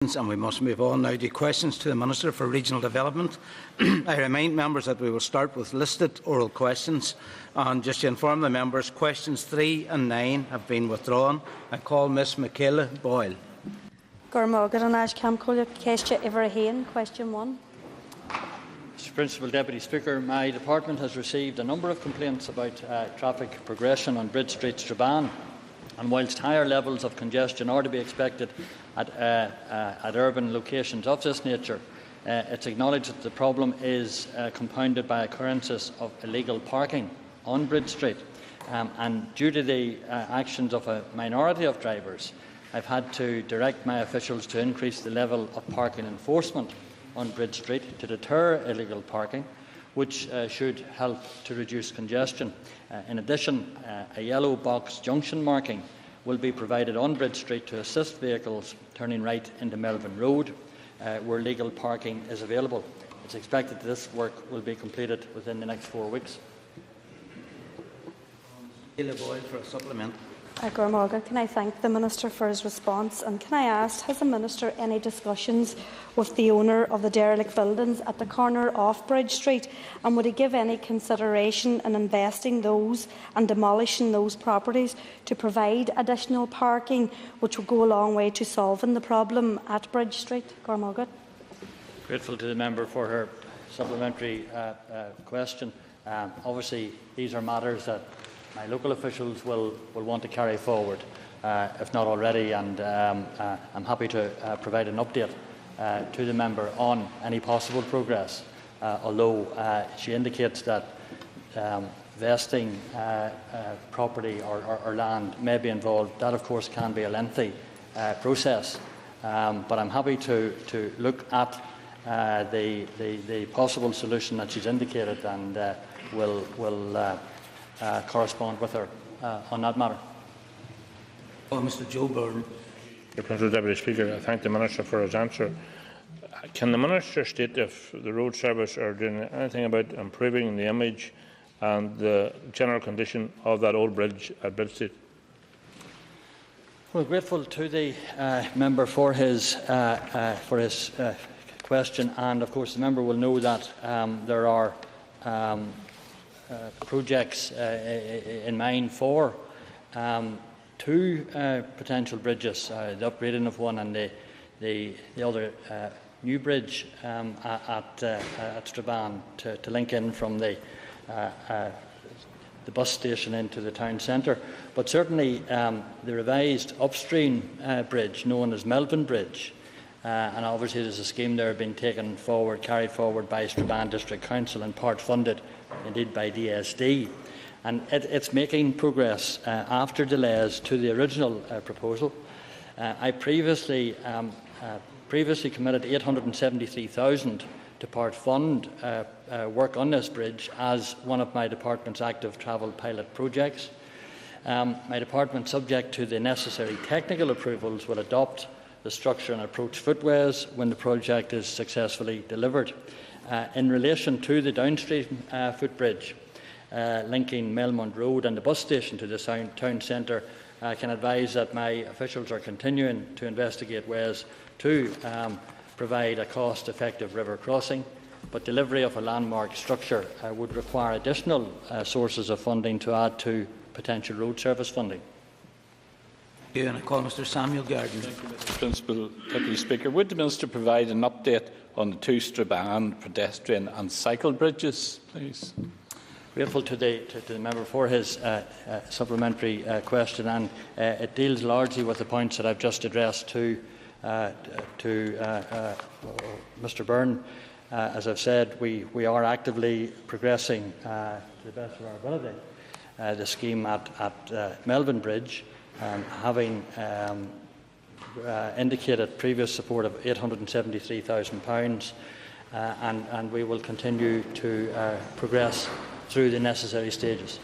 And we must move on now to questions to the Minister for Regional Development. I remind members that we will start with listed oral questions, and just to inform the members, questions 3 and 9 have been withdrawn. I call Ms Michaela Boyle. Question 1. Mr Principal Deputy Speaker, my department has received a number of complaints about traffic progression on Bridge Street, Strabane, and whilst higher levels of congestion are to be expected at urban locations of this nature, it's acknowledged that the problem is compounded by occurrences of illegal parking on Bridge Street. And due to the actions of a minority of drivers, I've had to direct my officials to increase the level of parking enforcement on Bridge Street to deter illegal parking, which should help to reduce congestion. In addition, a yellow box junction marking will be provided on Bridge Street to assist vehicles turning right into Melvin Road, where legal parking is available. It's expected that this work will be completed within the next 4 weeks. Michaela Boyle for a supplement. Can I thank the Minister for his response, and can I ask, has the Minister any discussions with the owner of the derelict buildings at the corner of Bridge Street, and would he give any consideration in investing those and demolishing those properties to provide additional parking, which would go a long way to solving the problem at Bridge Street? Grateful to the member for her supplementary question. Obviously, these are matters that my local officials will want to carry forward, if not already, and I'm happy to provide an update to the member on any possible progress, although she indicates that vesting property or land may be involved. That, of course, can be a lengthy process, but I'm happy to look at the possible solution that she's indicated, and will correspond with her on that matter. Mr Joe Byrne. Mr Principal Deputy Speaker, I thank the Minister for his answer. Can the Minister state if the road service are doing anything about improving the image and the general condition of that old bridge at Bridge Street? Well, grateful to the member for his question, and of course the member will know that there are projects in mind for 2 potential bridges, the upgrading of one and the other new bridge at Strabane to link in from the bus station into the town centre. But certainly the revised upstream bridge, known as Melvin Bridge, and obviously there's a scheme there being carried forward by Strabane District Council and part funded indeed by DSD, and it's making progress after delays to the original proposal. I previously committed $873,000 to part fund work on this bridge as one of my department's active travel pilot projects. My department, subject to the necessary technical approvals, will adopt the structure and approach footways when the project is successfully delivered. In relation to the downstream footbridge linking Melvin Road and the bus station to the town centre, I can advise that my officials are continuing to investigate ways to provide a cost-effective river crossing, but delivery of a landmark structure would require additional sources of funding to add to potential road service funding. And I call Mr Samuel Garden. Thank you, Mr Principal Deputy Speaker. Would the Minister provide an update on the 2 Strabane pedestrian and cycle bridges, please? Grateful to the member for his supplementary question, and it deals largely with the points that I've just addressed to Mr Byrne. As I've said, we are actively progressing to the best of our ability the scheme at Melvin Bridge, having indicated previous support of £873,000, and we will continue to progress through the necessary stages.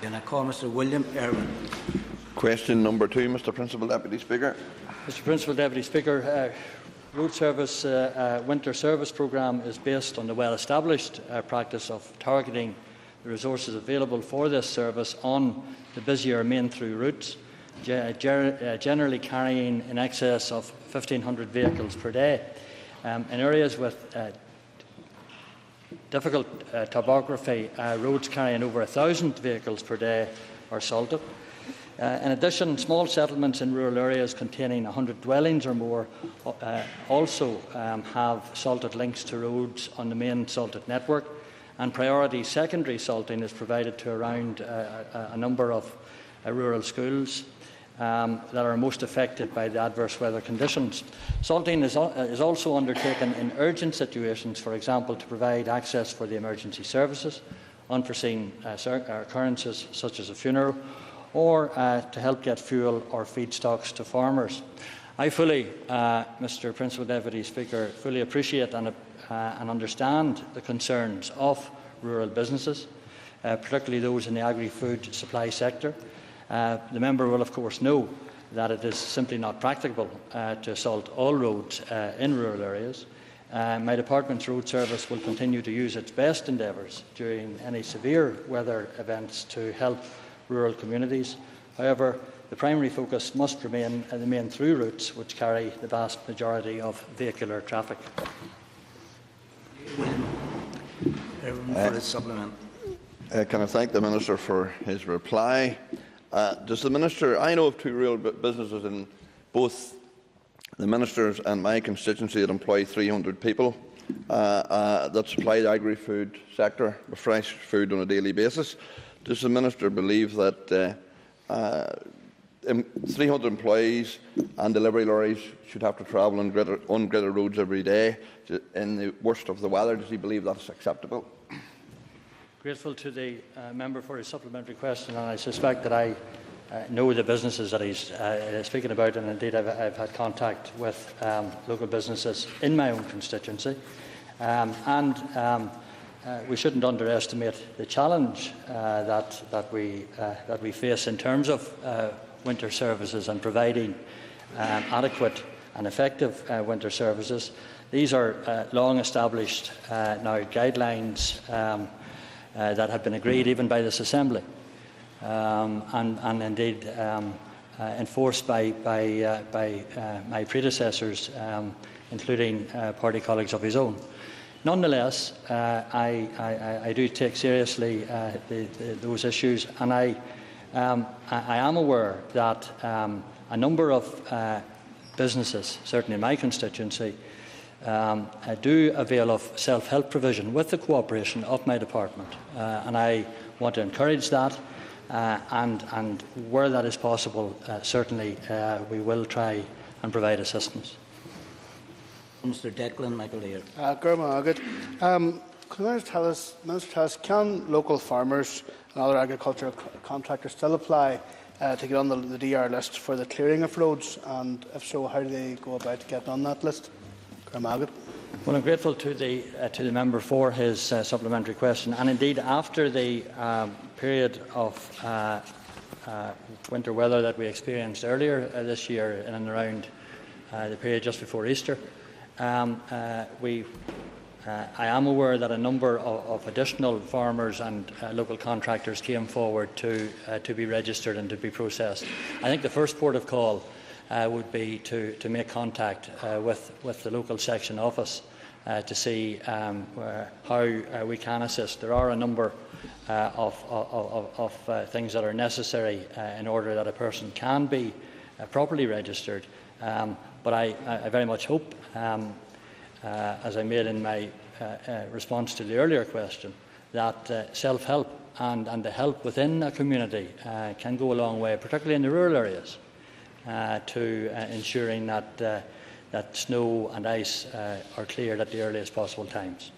And I call Mr William Irwin. Question number 2, Mr Principal Deputy Speaker. Mr Principal Deputy Speaker, road service winter service programme is based on the well-established practice of targeting the resources available for this service on the busier main through routes generally carrying in excess of 1,500 vehicles per day. In areas with difficult topography, roads carrying over 1,000 vehicles per day are salted. In addition, small settlements in rural areas containing 100 dwellings or more also have salted links to roads on the main salted network, and priority secondary salting is provided to around a number of rural schools that are most affected by the adverse weather conditions. Salting is also undertaken in urgent situations, for example, to provide access for the emergency services, unforeseen occurrences such as a funeral, or to help get fuel or feedstocks to farmers. I fully, Mr. Principal Deputy Speaker, fully appreciate and understand the concerns of rural businesses, particularly those in the agri-food supply sector. The member will, of course, know that it is simply not practicable to salt all roads in rural areas. My department's road service will continue to use its best endeavours during any severe weather events to help rural communities. However, the primary focus must remain the main through routes, which carry the vast majority of vehicular traffic. Irwin for his supplement. Can I thank the Minister for his reply? Does the Minister, I know of two rural businesses in both the Minister's and my constituency that employ 300 people that supply the agri-food sector with fresh food on a daily basis. Does the Minister believe that 300 employees and delivery lorries should have to travel on ungraded roads every day in the worst of the weather? Does he believe that's acceptable? Grateful to the member for his supplementary question, and I suspect that I know the businesses that he's speaking about, and indeed I've had contact with local businesses in my own constituency. We shouldn't underestimate the challenge that we face in terms of winter services and providing adequate and effective winter services. These are long-established now guidelines that have been agreed even by this Assembly and indeed enforced by my predecessors, including party colleagues of his own. Nonetheless, I do take seriously those issues, and I am aware that a number of businesses, certainly in my constituency, do avail of self-help provision with the cooperation of my department, and I want to encourage that, and where that is possible, certainly we will try and provide assistance. Mr. Declan McAleer. Could the Minister tell us, can local farmers and other agricultural contractors still apply to get on the DR list for the clearing of roads, and if so, how do they go about getting on that list? Well, I'm grateful to the member for his supplementary question, and indeed after the period of winter weather that we experienced earlier this year in and around the period just before Easter, I am aware that a number of additional farmers and local contractors came forward to be registered and to be processed. I think the first port of call would be to make contact with the local section office to see how we can assist. There are a number of things that are necessary in order that a person can be properly registered. But I very much hope, as I made in my response to the earlier question, that self-help and the help within a community can go a long way, particularly in the rural areas, to ensuring that snow and ice are cleared at the earliest possible times.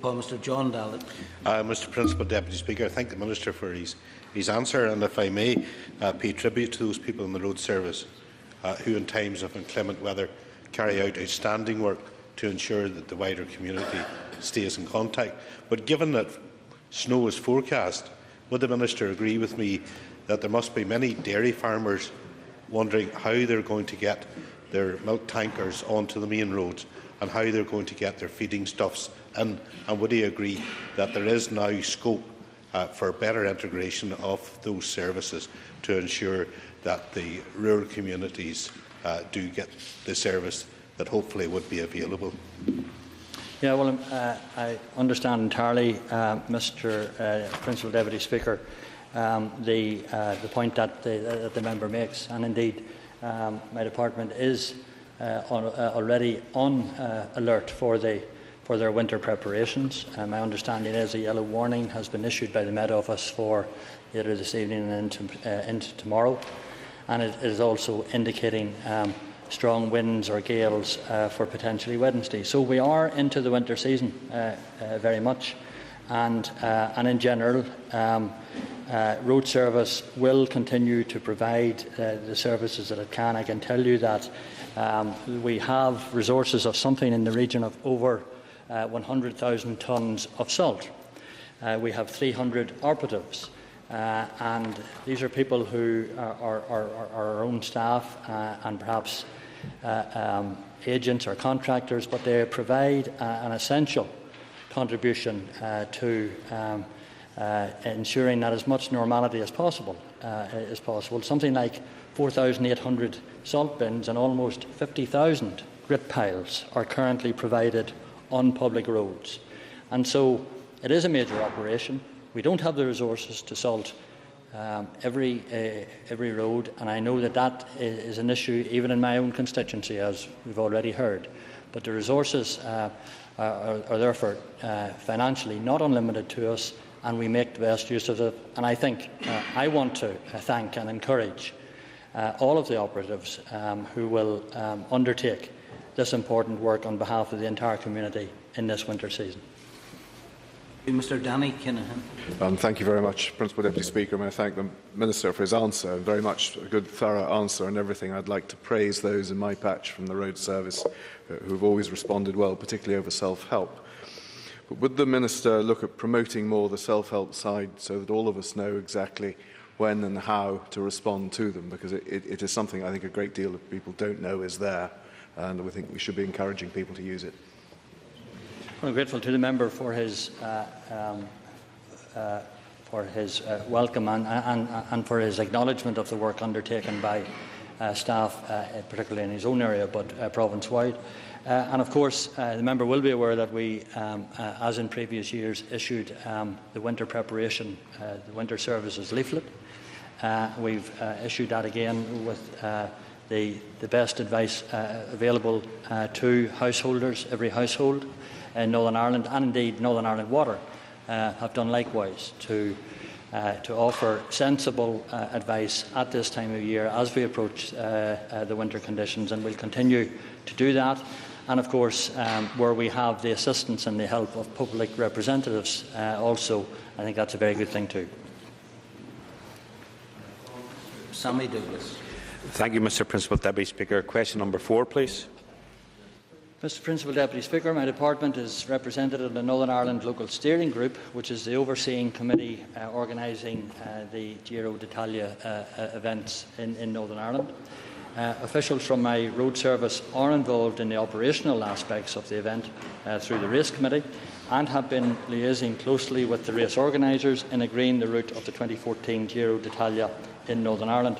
Mr. John Dallet. Mr. Principal Deputy Speaker, I thank the Minister for his answer, and if I may pay tribute to those people in the road service who in times of inclement weather carry out outstanding work to ensure that the wider community stays in contact. But given that snow is forecast, would the Minister agree with me that there must be many dairy farmers wondering how they're going to get their milk tankers onto the main roads and how they're going to get their feeding stuffs in? And would he agree that there is now scope for better integration of those services to ensure that the rural communities do get the service that hopefully would be available? Yeah, well, I understand entirely, Mr. Principal Deputy Speaker, the point that the member makes, and indeed my department is already on alert for their winter preparations. My understanding is a yellow warning has been issued by the Met Office for later this evening and into tomorrow, and it is also indicating strong winds or gales for potentially Wednesday. So we are into the winter season very much, and in general, road service will continue to provide the services that it can. I can tell you that we have resources of something in the region of over 100,000 tonnes of salt. We have 300 operatives, and these are people who are our own staff and perhaps agents or contractors, but they provide an essential contribution to ensuring that as much normality as possible is possible. Something like 4,800 salt bins and almost 50,000 grit piles are currently provided on public roads. And so it is a major operation. We don't have the resources to salt every road, and I know that is an issue even in my own constituency, as we've already heard. But the resources are therefore financially not unlimited to us, and we make the best use of it. And I think I want to thank and encourage all of the operatives who will undertake this important work on behalf of the entire community in this winter season. Mr. Danny Kinahan. Thank you very much, Principal Deputy Speaker. May I thank the Minister for his answer. Very much a good, thorough answer and everything. I'd like to praise those in my patch from the road service who have always responded well, particularly over self-help. But would the Minister look at promoting more the self-help side so that all of us know exactly when and how to respond to them? Because it is something I think a great deal of people don't know is there, and we think we should be encouraging people to use it. I'm grateful to the member for his welcome and for his acknowledgement of the work undertaken by staff, particularly in his own area, but province-wide. And of course, the member will be aware that we, as in previous years, issued the winter preparation, the winter services leaflet. We've issued that again with the best advice available to householders, every household in Northern Ireland, and indeed Northern Ireland Water have done likewise to offer sensible advice at this time of year as we approach the winter conditions, and we'll continue to do that. And of course, where we have the assistance and the help of public representatives also, I think that's a very good thing too. Sammy Douglas. Thank you, Mr. Principal Deputy Speaker. Question number 4, please. Mr. Principal Deputy Speaker, my department is represented in the Northern Ireland Local Steering Group, which is the overseeing committee organising the Giro d'Italia events in Northern Ireland. Officials from my road service are involved in the operational aspects of the event through the race committee, and have been liaising closely with the race organisers in agreeing the route of the 2014 Giro d'Italia in Northern Ireland.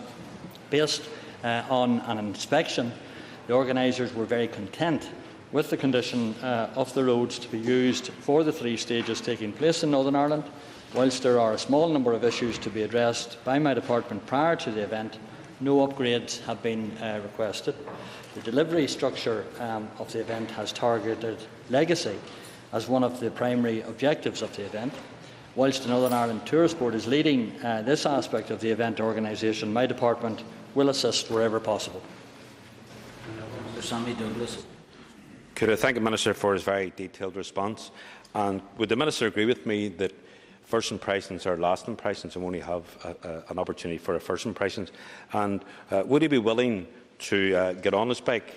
Based on an inspection, the organisers were very content with the condition of the roads to be used for the 3 stages taking place in Northern Ireland. Whilst there are a small number of issues to be addressed by my department prior to the event, no upgrades have been requested. The delivery structure of the event has targeted legacy as one of the primary objectives of the event. Whilst the Northern Ireland Tourist Board is leading this aspect of the event organisation, my department will assist wherever possible. Sammy Douglas. Could I thank the Minister for his very detailed response? And would the Minister agree with me that first impressions are last impressions and we only have an opportunity for a first impressions? And would he be willing to get on his bike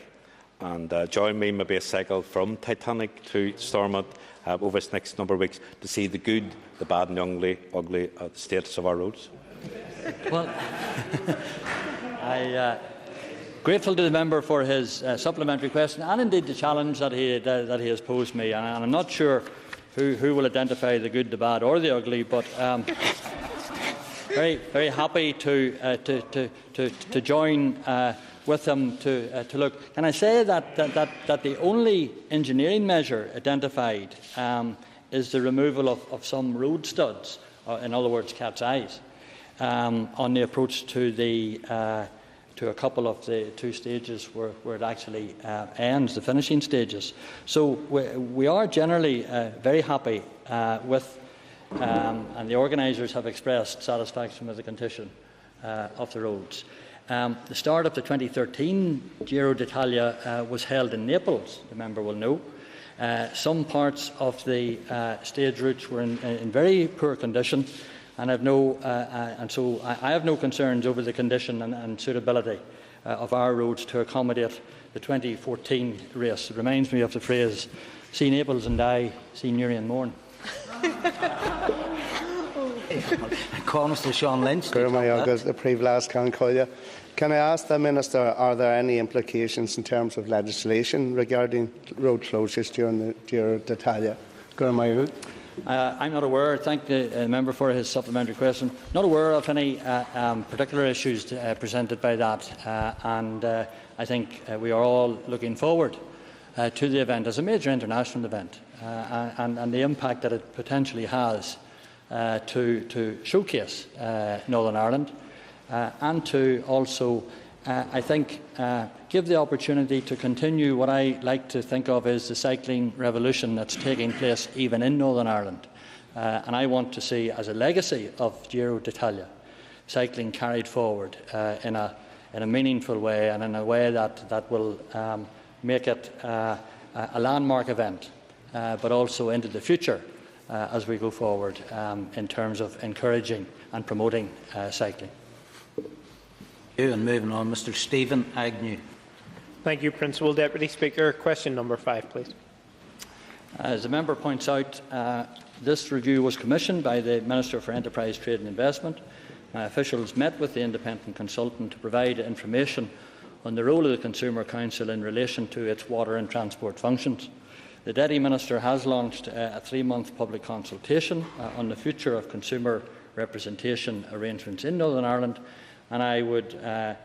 and join me, maybe a cycle from Titanic to Stormont over the next number of weeks to see the good, the bad and the ugly status of our roads? Well, grateful to the member for his supplementary question and indeed the challenge that he has posed me. And I'm not sure who will identify the good, the bad or the ugly, but very happy to join with them to look. Can I say that the only engineering measure identified is the removal of some road studs, in other words, cat's eyes, on the approach to a couple of the two stages where it actually ends, the finishing stages. So we are generally very happy with, and the organisers have expressed satisfaction with the condition of the roads. The start of the 2013 Giro d'Italia was held in Naples, the member will know. Some parts of the stage routes were in very poor condition, and so I have no concerns over the condition and suitability of our roads to accommodate the 2014 race. It reminds me of the phrase, "See Naples and die, see Newry and mourn." Sean Lynch. Can I ask the Minister, are there any implications in terms of legislation regarding road closures during the Giro d'Italia? I'm not aware, thank the member for his supplementary question, not aware of any particular issues presented by that, and I think we are all looking forward to the event as a major international event and the impact that it potentially has to showcase Northern Ireland and to also, I think, give the opportunity to continue what I like to think of as the cycling revolution that's taking place even in Northern Ireland. And I want to see, as a legacy of Giro d'Italia, cycling carried forward in a meaningful way and in a way that will make it a landmark event, but also into the future as we go forward in terms of encouraging and promoting cycling. And moving on, Mr. Stephen Agnew. Thank you, Principal Deputy Speaker. Question number 5, please. As the member points out, this review was commissioned by the Minister for Enterprise, Trade and Investment. My officials met with the independent consultant to provide information on the role of the Consumer Council in relation to its water and transport functions. The Deputy Minister has launched a 3-month public consultation on the future of consumer representation arrangements in Northern Ireland, and I would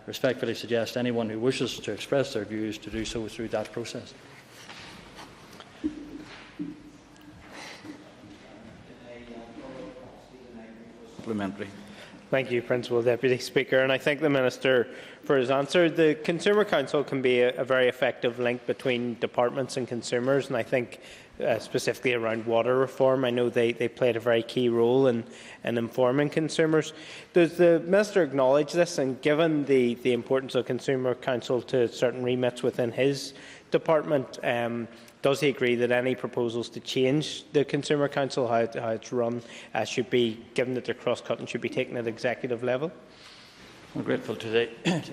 respectfully suggest anyone who wishes to express their views to do so through that process. Supplementary. Thank you, Principal Deputy Speaker, and I thank the Minister for his answer. The Consumer Council can be a very effective link between departments and consumers, and I think specifically around water reform, I know they played a very key role in informing consumers. Does the Minister acknowledge this, and given the importance of Consumer Council to certain remits within his department, does he agree that any proposals to change the Consumer Council, how it's run, should be, given that they're cross-cutting, should be taken at executive level? I'm grateful to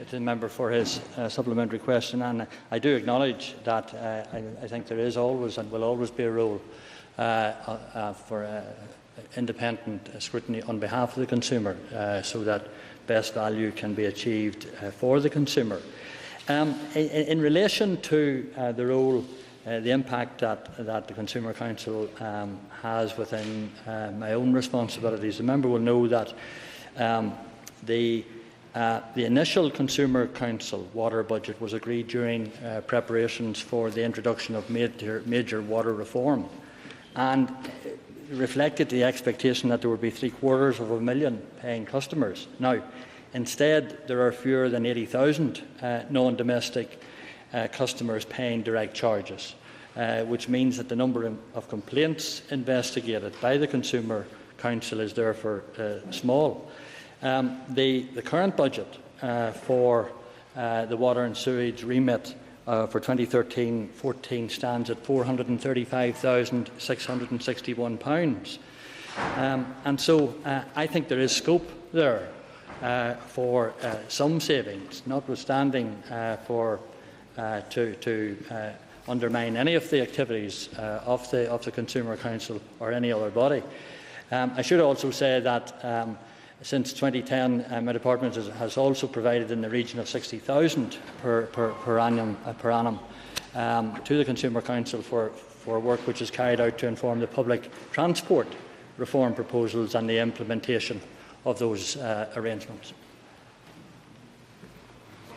the member for his supplementary question, and I do acknowledge that I think there is always and will always be a role for independent scrutiny on behalf of the consumer, so that best value can be achieved for the consumer. In relation to the role, the impact that the Consumer Council has within my own responsibilities, the member will know that the initial Consumer Council water budget was agreed during preparations for the introduction of major water reform, and reflected the expectation that there would be 750,000 paying customers. Now, instead, there are fewer than 80,000 non-domestic customers paying direct charges, which means that the number of complaints investigated by the Consumer Council is therefore small. The current budget for the water and sewage remit for 2013-14 stands at £435,661. And so I think there is scope there for some savings, notwithstanding to undermine any of the activities of the Consumer Council or any other body. I should also say that since 2010, my department has also provided in the region of 60,000 per annum to the Consumer Council for work which is carried out to inform the public transport reform proposals and the implementation those arrangements.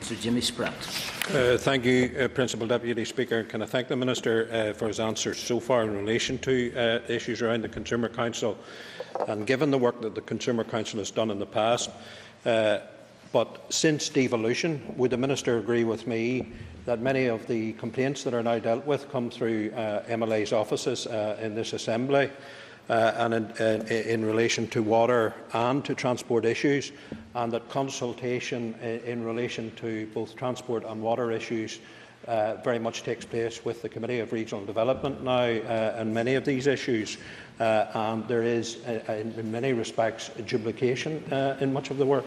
Sir Jimmy Spratt. Thank you, Principal Deputy Speaker. Can I thank the Minister for his answers so far in relation to issues around the Consumer Council, and given the work that the Consumer Council has done in the past. But since devolution, would the Minister agree with me that many of the complaints that are now dealt with come through MLA's offices in this Assembly, and in relation to water and to transport issues, and that consultation in relation to both transport and water issues very much takes place with the Committee of Regional Development now and many of these issues, and there is in many respects a duplication in much of the work?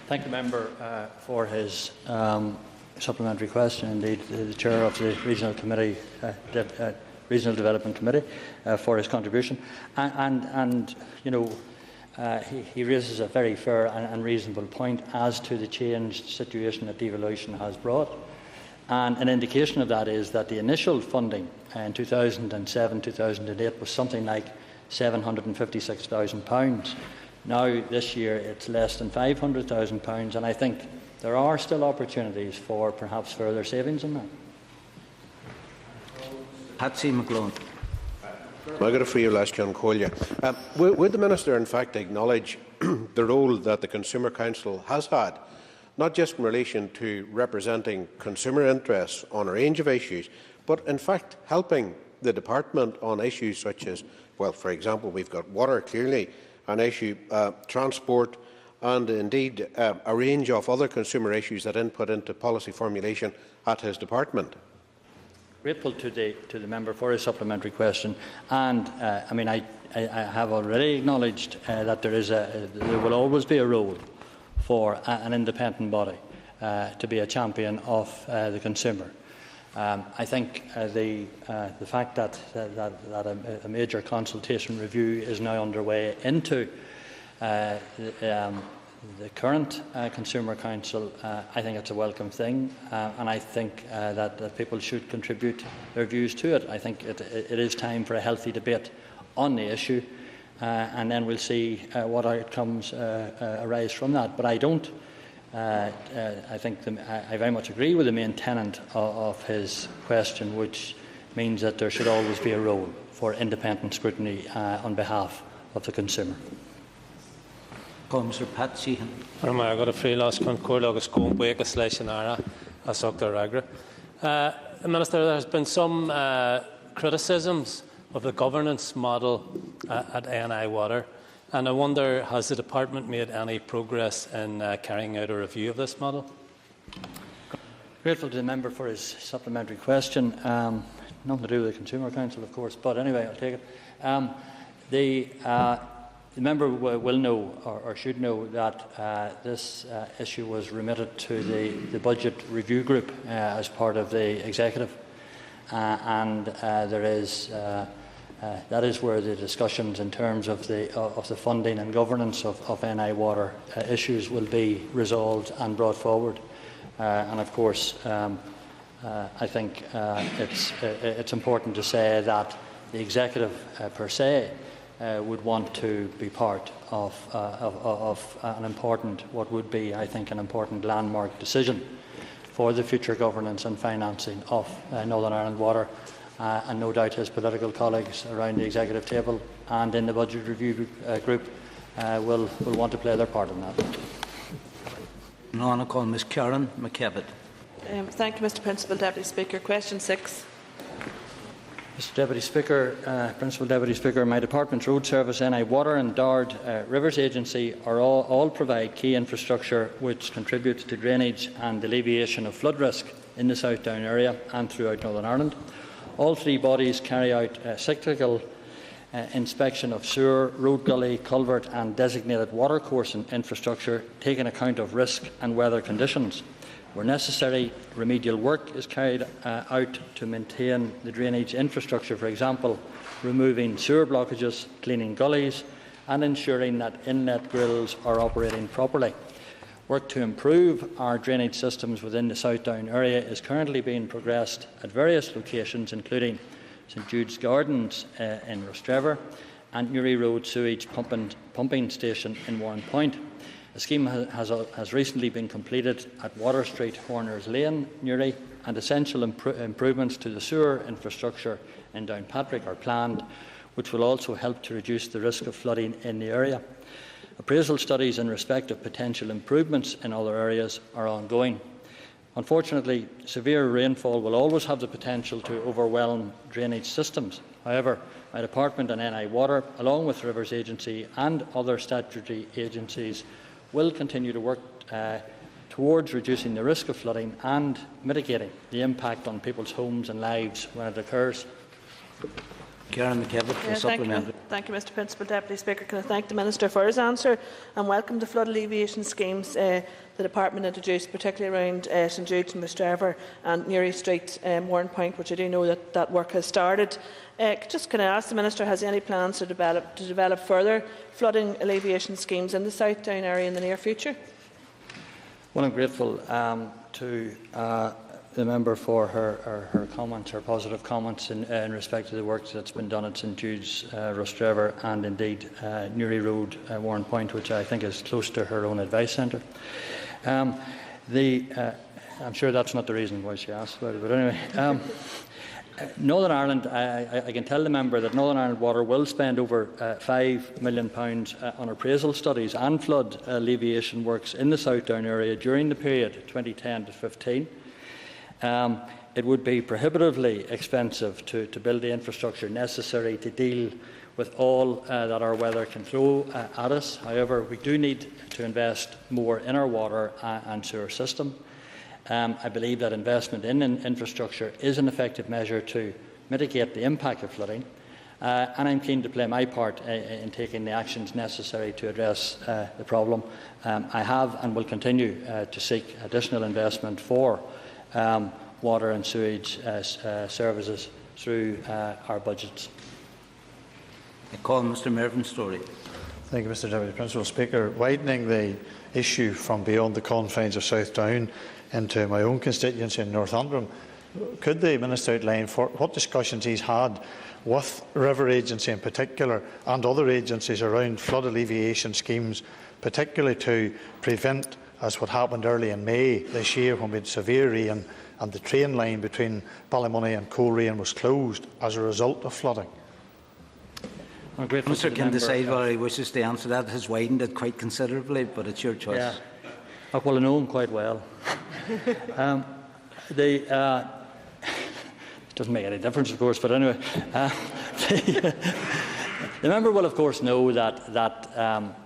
Thank the member for his supplementary question. Indeed, the chair of the Regional Committee, Regional Development Committee, for his contribution. And you know, he raises a very fair and reasonable point as to the changed situation that devolution has brought. And an indication of that is that the initial funding in 2007-2008 was something like £756,000. Now, this year, it's less than £500,000, and I think there are still opportunities for perhaps further savings in that. Patsy McGlone. Would the Minister in fact acknowledge the role that the Consumer Council has had, not just in relation to representing consumer interests on a range of issues, but in fact helping the department on issues such as, well, for example, we've got water, clearly an issue, transport, and indeed a range of other consumer issues that input into policy formulation at his department? Grateful to the member for his supplementary question, and I mean I have already acknowledged that there will always be a role for an independent body to be a champion of the consumer. I think the fact that a major consultation review is now underway into the current Consumer Council, I think it's a welcome thing, and I think that people should contribute their views to it. I think it is time for a healthy debate on the issue, and then we'll see what outcomes arise from that. But I don't. I think I very much agree with the main tenet of his question, which means that there should always be a role for independent scrutiny on behalf of the consumer. Mr. Pat Sheehan. Minister, there has been some criticisms of the governance model at ANI Water, and I wonder, has the department made any progress in carrying out a review of this model? Grateful to the member for his supplementary question. Nothing to do with the Consumer Council, of course, but anyway, I'll take it. The member will know, or should know, that this issue was remitted to the Budget Review Group as part of the Executive, and that is where the discussions in terms of the funding and governance of NI Water issues will be resolved and brought forward. And of course, I think it's important to say that the Executive per se would want to be part of an important, what would be, I think, an important landmark decision for the future governance and financing of Northern Ireland Water, and no doubt his political colleagues around the executive table and in the Budget Review Group will want to play their part in that. Now I call Ms Karen McKevitt. Thank you, Mr. Principal Deputy Speaker. Question 6. Mr. Deputy Speaker, Principal Deputy Speaker, my department's road service, NI Water and Dard Rivers Agency all provide key infrastructure which contributes to drainage and alleviation of flood risk in the South Down area and throughout Northern Ireland. All three bodies carry out cyclical inspection of sewer, road gully, culvert and designated watercourse infrastructure, taking account of risk and weather conditions. Where necessary, remedial work is carried out to maintain the drainage infrastructure, for example, removing sewer blockages, cleaning gullies and ensuring that inlet grills are operating properly. Work to improve our drainage systems within the South Down area is currently being progressed at various locations, including St Jude's Gardens in Rostrevor, and Newry Road sewage pumping station in Warren Point. A scheme has recently been completed at Water Street, Horners Lane, Newry, and essential improvements to the sewer infrastructure in Downpatrick are planned, which will also help to reduce the risk of flooding in the area. Appraisal studies in respect of potential improvements in other areas are ongoing. Unfortunately, severe rainfall will always have the potential to overwhelm drainage systems. However, my department and NI Water, along with Rivers Agency and other statutory agencies, will continue to work towards reducing the risk of flooding and mitigating the impact on people's homes and lives when it occurs. Thank you, Mr Principal Deputy Speaker. Can I thank the Minister for his answer and welcome the flood alleviation schemes the Department introduced, particularly around St Jude's and Strabane and Newry Street, Warren Point, which I do know that work has started. Can I ask the Minister, has he any plans to develop further flooding alleviation schemes in the South Down area in the near future? Well, I'm grateful to the member for her comments, her positive comments in respect to the work that's been done at St Jude's, Rostrevor and indeed Newry Road, Warren Point, which I think is close to her own advice centre. I'm sure that's not the reason why she asked about it, but anyway. Northern Ireland, I can tell the member that Northern Ireland Water will spend over £5 million on appraisal studies and flood alleviation works in the South Down area during the period 2010 to 15. It would be prohibitively expensive to build the infrastructure necessary to deal with all that our weather can throw at us. However, we do need to invest more in our water and sewer system. I believe that investment in infrastructure is an effective measure to mitigate the impact of flooding, and I'm keen to play my part in taking the actions necessary to address the problem. I have and will continue to seek additional investment for water and sewage services through our budgets. I call Mr Melvin Story. Thank you, Mr Deputy Principal Speaker. Widening the issue from beyond the confines of South Down into my own constituency in Northumberland, could the Minister outline what discussions he's had with River Agency in particular and other agencies around flood alleviation schemes, particularly to prevent, as what happened early in May this year when we had severe rain and the train line between Ballymoney and Coleraine was closed as a result of flooding? The Minister can decide whether he wishes to answer that. It has widened it quite considerably, but it's your choice. Yeah. Well, I know him quite well. It doesn't make any difference, of course, but anyway. The member will, of course, know that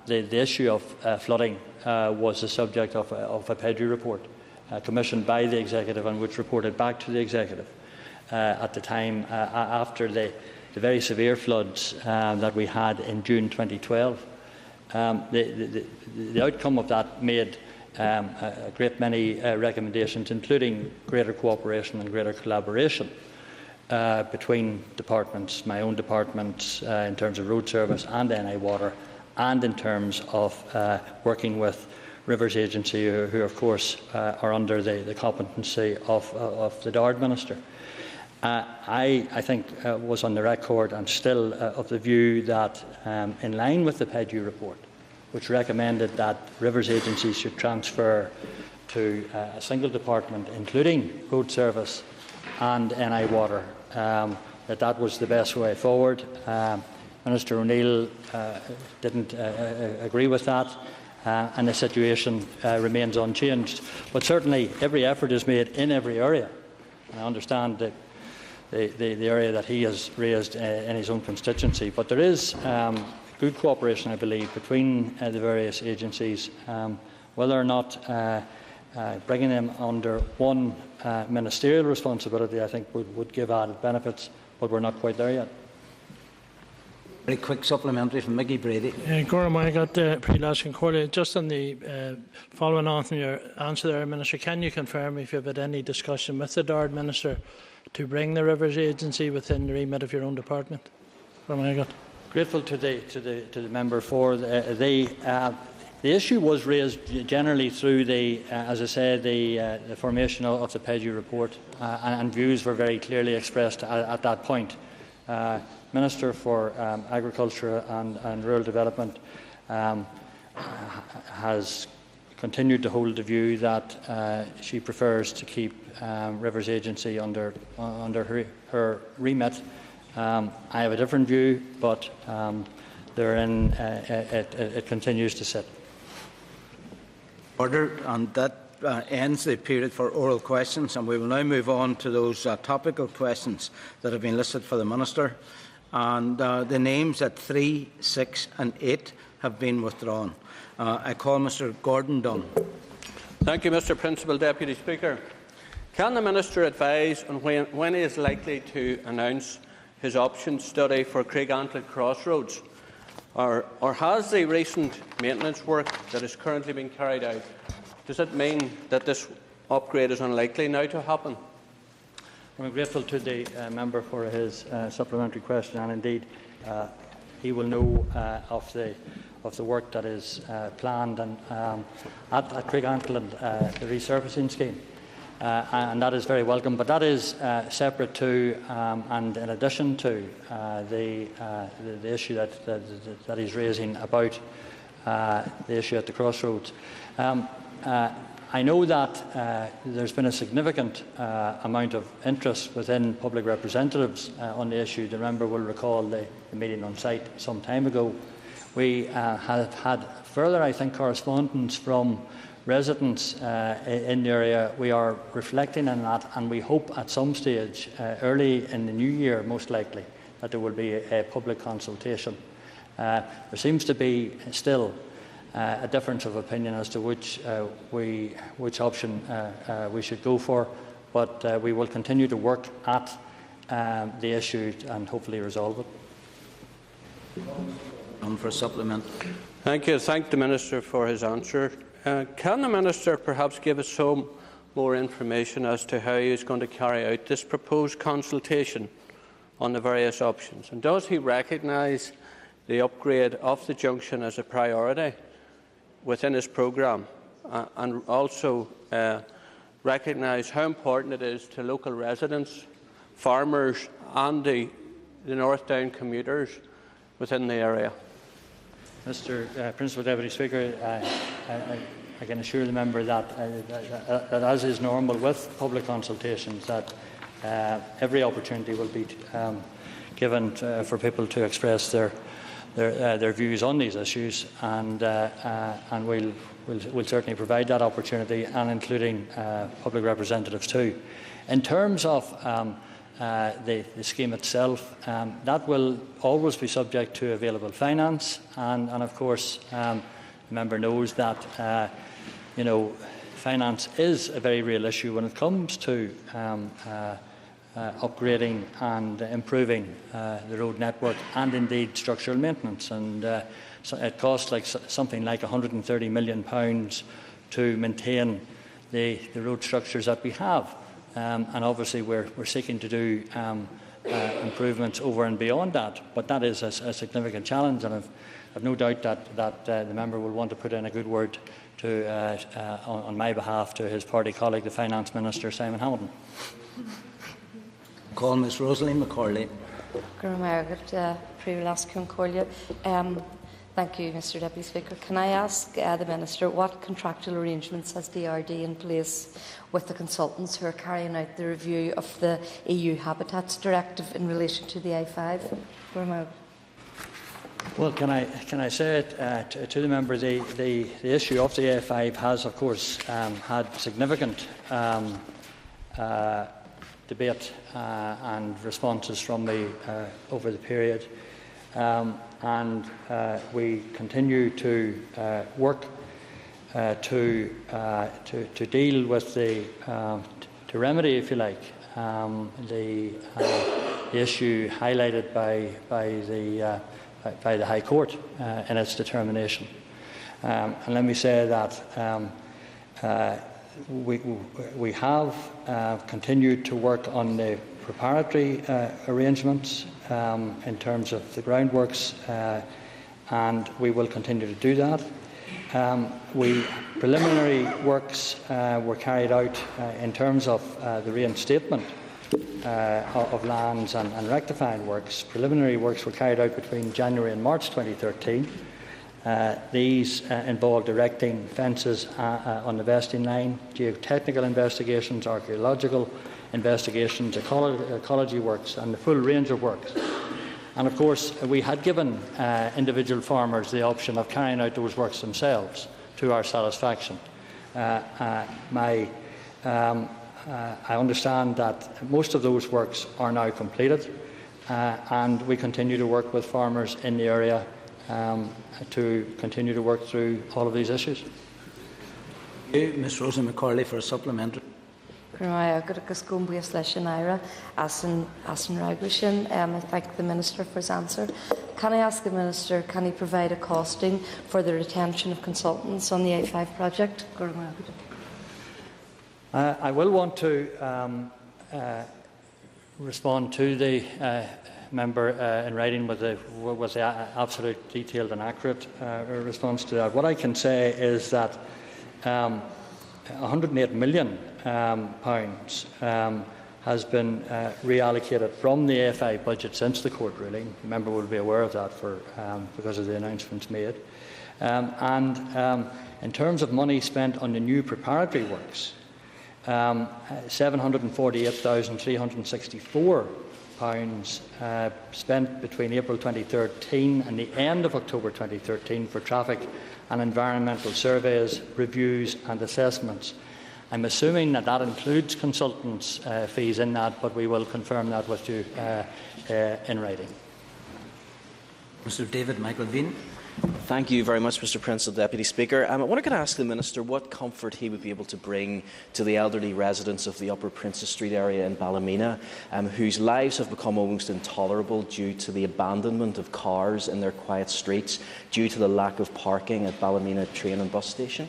the issue of flooding was the subject of a PEDU report commissioned by the Executive and which reported back to the Executive at the time after the very severe floods that we had in June 2012. The outcome of that made a great many recommendations, including greater cooperation and greater collaboration between departments, my own department in terms of road service and NI Water, and in terms of working with Rivers Agency, who of course are under the competency of the DARD Minister. I think was on the record and still of the view that in line with the PEDU report, which recommended that Rivers agencies should transfer to a single department, including road service and NI Water, that was the best way forward. Minister O'Neill didn't agree with that, and the situation remains unchanged. But certainly every effort is made in every area. And I understand that the area that he has raised in his own constituency. But there is good cooperation, I believe, between the various agencies. Whether or not bringing them under one ministerial responsibility, I think, would give added benefits, but we're not quite there yet. Very quick supplementary from Mickey Brady. Just on the following on from your answer there, Minister, can you confirm if you've had any discussion with the DARD Minister to bring the Rivers Agency within the remit of your own department? Grateful to the member for the issue was raised generally through as I said, the formation of the PEDU report, and views were very clearly expressed at that point. Minister for Agriculture and Rural Development has continued to hold the view that she prefers to keep Rivers Agency under her remit. I have a different view, but it continues to sit. Order, and that ends the period for oral questions, and we will now move on to those topical questions that have been listed for the Minister. And the names at 3, 6 and 8 have been withdrawn. I call Mr Gordon Dunn. Thank you, Mr Principal Deputy Speaker. Can the Minister advise on when he is likely to announce his option study for Craigantlet Crossroads? Or has the recent maintenance work that is currently being carried out, does it mean that this upgrade is unlikely now to happen? I'm grateful to the member for his supplementary question, and indeed he will know of the work that is planned and at Craigantlet, the resurfacing scheme. And that is very welcome, but that is separate to and in addition to the issue that he's raising about the issue at the crossroads. I know that there's been a significant amount of interest within public representatives on the issue. The member will recall the meeting on site some time ago. We have had further, I think, correspondence from residents in the area. We are reflecting on that, and we hope at some stage, early in the new year most likely, that there will be a public consultation. There seems to be still a difference of opinion as to which option we should go for, but we will continue to work at the issue and hopefully resolve it. On for supplement. Thank you. Thank the Minister for his answer. Can the Minister perhaps give us some more information as to how he is going to carry out this proposed consultation on the various options? And does he recognise the upgrade of the junction as a priority within his programme, and also recognise how important it is to local residents, farmers and the North Down commuters within the area? Mr Principal Deputy Speaker, I can assure the member that, as is normal with public consultations, that every opportunity will be given for people to express their views on these issues, and we'll certainly provide that opportunity, and including public representatives too. In terms of the scheme itself, that will always be subject to available finance, and of course the member knows that finance is a very real issue when it comes to upgrading and improving the road network, and indeed structural maintenance. And so it costs something like £130 million to maintain the road structures that we have. And obviously we're seeking to do improvements over and beyond that, but that is a significant challenge, and I've no doubt that the member will want to put in a good word on my behalf to his party colleague, the Finance Minister, Simon Hamilton. Call Ms Rosalie McCorley. Thank you, Mr Deputy Speaker. Can I ask the Minister what contractual arrangements has DRD in place with the consultants who are carrying out the review of the EU Habitats Directive in relation to the I5? Well, can I say it to the member? The issue of the A5 has, of course, had significant debate and responses from me over the period, and we continue to work to deal with to remedy, if you like, the issue highlighted by the High Court in its determination. And let me say that we have continued to work on the preparatory arrangements in terms of the groundworks, and we will continue to do that. Preliminary works were carried out in terms of the reinstatement of lands and rectifying works. Preliminary works were carried out between January and March 2013. These involved erecting fences on the vesting line, geotechnical investigations, archaeological investigations, ecology works, and the full range of works. And of course, we had given individual farmers the option of carrying out those works themselves to our satisfaction. I understand that most of those works are now completed, and we continue to work with farmers in the area to continue to work through all of these issues. Ms Rosa McCorley for a supplementary. I thank the Minister for his answer. Can I ask the Minister, can he provide a costing for the retention of consultants on the A5 project? I will want to respond to the member in writing with the absolute detailed and accurate response to that. What I can say is that £108 million has been reallocated from the AFI budget since the court ruling. The member will be aware of that because of the announcements made. In terms of money spent on the new preparatory works, £748,364 spent between April 2013 and the end of October 2013 for traffic and environmental surveys, reviews and assessments. I'm assuming that that includes consultants' fees in that, but we will confirm that with you in writing. Mr David Michael Bean. Thank you very much, Mr Principal Deputy Speaker. I wonder, could I ask the Minister what comfort he would be able to bring to the elderly residents of the Upper Princess Street area in Ballymena, whose lives have become almost intolerable due to the abandonment of cars in their quiet streets, due to the lack of parking at Ballymena train and bus station?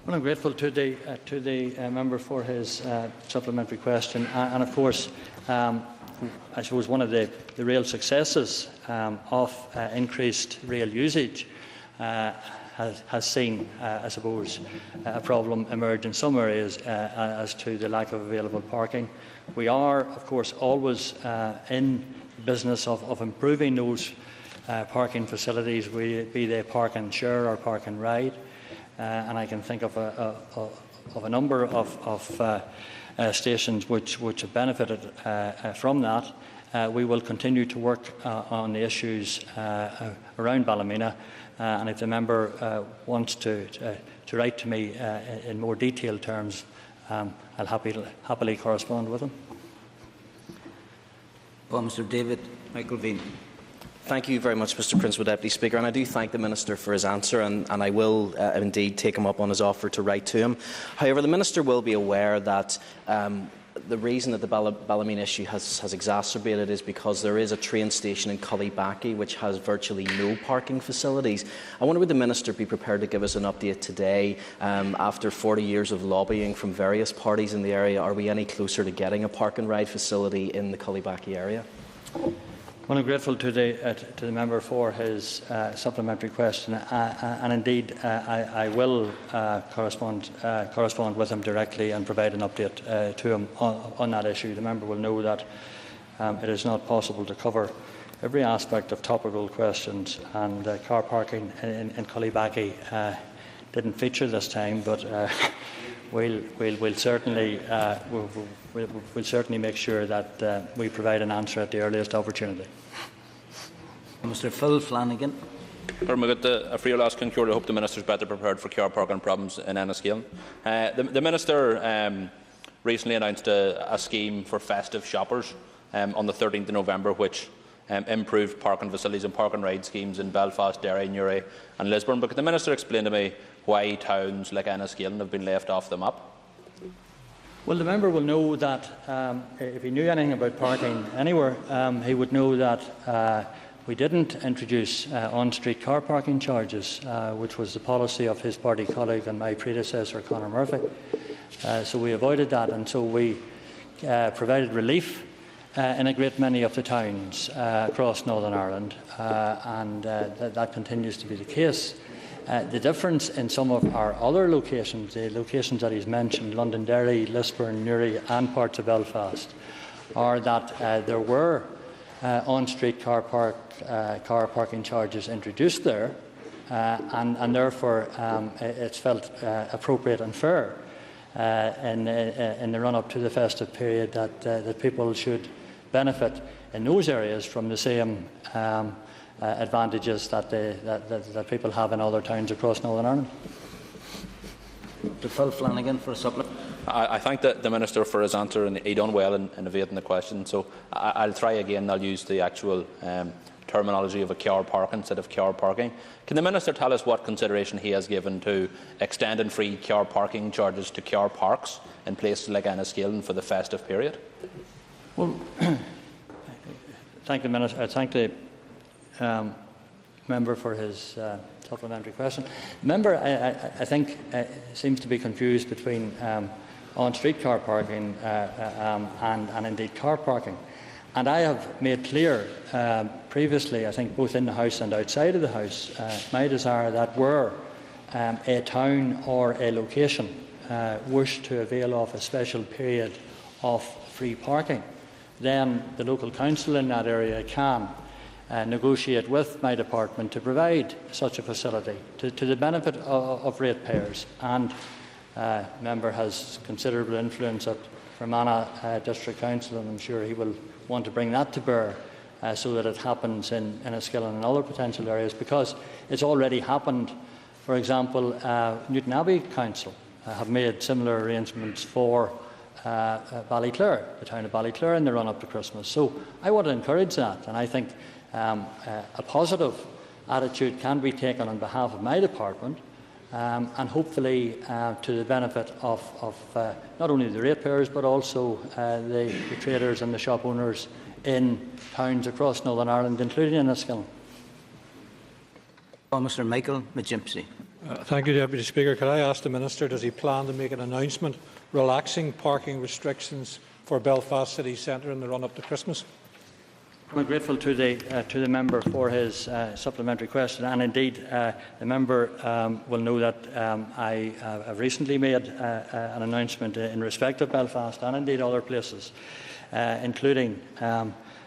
Well, I'm grateful to the member for his supplementary question, and of course, I suppose one of the real successes of increased rail usage has seen, I suppose, a problem emerge in some areas as to the lack of available parking. We are, of course, always in the business of improving those parking facilities, be they park and share or park and ride. And I can think of a number of stations which have benefited from that. We will continue to work on the issues around Ballymena, and if the member wants to write to me in more detailed terms, I'll happily correspond with him. Well, Mr David Michael Bean. Thank you very much, Mr Principal Deputy Speaker, and I do thank the Minister for his answer, and I will indeed take him up on his offer to write to him. However, the Minister will be aware that the reason that the Ballymena issue has exacerbated is because there is a train station in Cullibackie which has virtually no parking facilities. I wonder, would the Minister be prepared to give us an update today, after 40 years of lobbying from various parties in the area? Are we any closer to getting a park and ride facility in the Cullibackie area? Well, I'm grateful to the member for his supplementary question, and indeed I will correspond with him directly and provide an update to him on that issue. The member will know that it is not possible to cover every aspect of topical questions, and car parking in Cullibackie didn't feature this time, but we'll certainly make sure that we provide an answer at the earliest opportunity. Mr Phil Flanagan. I hope the Minister is better prepared for car parking problems in Enniskillen. The Minister recently announced a scheme for festive shoppers on the 13th of November, which improved parking facilities and park and ride schemes in Belfast, Derry, Newry and Lisburn. But could the Minister explain to me why towns like Enniskillen have been left off the map? Well, the member will know that if he knew anything about parking anywhere, he would know that we didn't introduce on-street car parking charges, which was the policy of his party colleague and my predecessor, Conor Murphy. So we avoided that, and so we provided relief in a great many of the towns across Northern Ireland, and that continues to be the case. The difference in some of our other locations, the locations that he's mentioned, Londonderry, Lisburn, Newry and parts of Belfast, are that there were on-street car parking charges introduced there, and therefore it's felt appropriate and fair in the run-up to the festive period that people should benefit in those areas from the same advantages that people have in other towns across Northern Ireland. To Phil Flanagan for a supplement. I thank the Minister for his answer, and he done well in evading the question. So I'll try again. I'll use the actual terminology of a car park instead of car parking. Can the Minister tell us what consideration he has given to extending free car parking charges to car parks in places like Enniskillen for the festive period? Well, thank the Minister. I thank the member for his supplementary question. The member, I think, seems to be confused between on-street car parking and indeed car parking. And I have made clear previously, I think both in the House and outside of the House, my desire that were a town or a location wished to avail of a special period of free parking, then the local council in that area can negotiate with my department to provide such a facility to the benefit of ratepayers. And the member has considerable influence at Fermanagh District Council, and I'm sure he will want to bring that to bear so that it happens in Enniskillen and other potential areas, because it's already happened. For example, Newton Abbey Council have made similar arrangements for Ballyclare, the town of Ballyclare, in the run-up to Christmas. So I want to encourage that, and I think a positive attitude can be taken on behalf of my department, and hopefully to the benefit of not only the ratepayers but also the traders and the shop owners in towns across Northern Ireland, including Enniskillen. Mr. Michael McGimpsey. Thank you, Deputy Speaker. Could I ask the Minister, does he plan to make an announcement relaxing parking restrictions for Belfast City Centre in the run-up to Christmas? I'm grateful to the member for his supplementary question, and indeed the member will know that I have recently made an announcement in respect of Belfast and indeed other places, including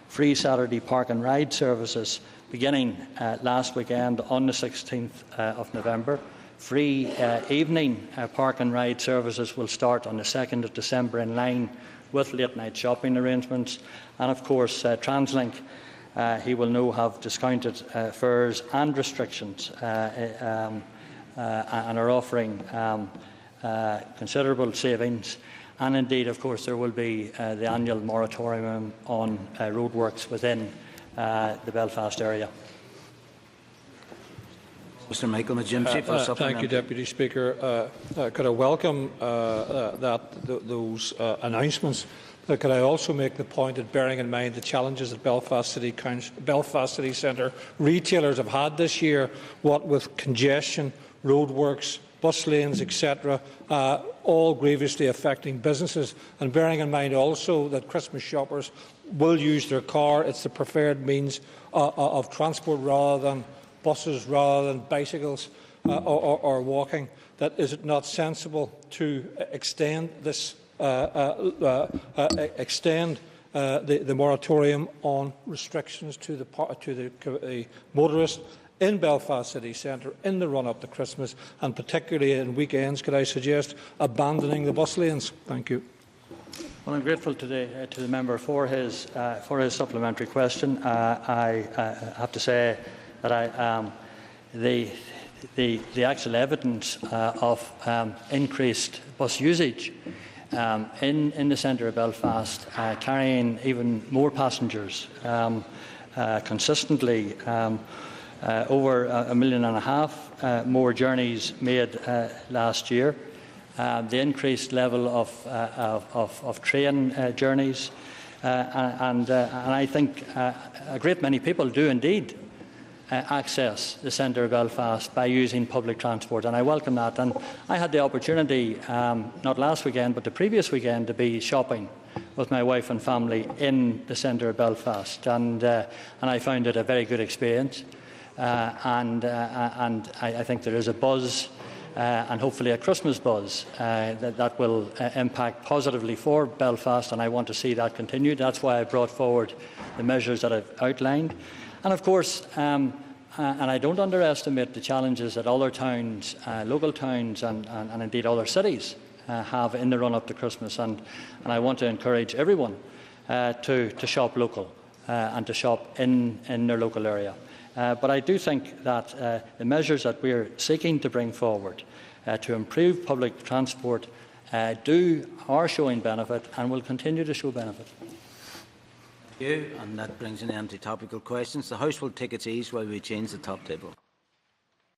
free Saturday park and ride services beginning last weekend on the 16th of November. Free evening park and ride services will start on the 2nd of December in line with late-night shopping arrangements. And of course, TransLink, he will know, have discounted fares and restrictions and are offering considerable savings. And indeed, of course, there will be the annual moratorium on roadworks within the Belfast area. Mr. Michael McGimpsey for supplementary. Thank you, Deputy Speaker. Could I welcome those announcements? But could I also make the point that, bearing in mind the challenges that Belfast City Centre retailers have had this year, what with congestion, roadworks, bus lanes, etc., all grievously affecting businesses, and bearing in mind also that Christmas shoppers will use their car, it's the preferred means of transport rather than buses, rather than bicycles or walking, that is it not sensible to extend this the moratorium on restrictions to the motorists in Belfast City Centre in the run-up to Christmas, and particularly in weekends, could I suggest abandoning the bus lanes? Thank you. Well, I'm grateful to the member for his supplementary question. I have to say that the actual evidence of increased bus usage in the centre of Belfast, carrying even more passengers consistently, over 1.5 million more journeys made last year. The increased level of train journeys, and I think a great many people do indeed access the centre of Belfast by using public transport, and I welcome that. And I had the opportunity, not last weekend but the previous weekend, to be shopping with my wife and family in the centre of Belfast, and I found it a very good experience. and I think there is a buzz, and hopefully a Christmas buzz, that will impact positively for Belfast, and I want to see that continued. That's why I brought forward the measures that I've outlined. And of course, and I don't underestimate the challenges that other towns, local towns and indeed other cities have in the run-up to Christmas, and I want to encourage everyone to shop local and to shop in their local area. But I do think that the measures that we are seeking to bring forward to improve public transport are showing benefit and will continue to show benefit. Thank you, and that brings an end to topical questions. The House will take its ease while we change the top table.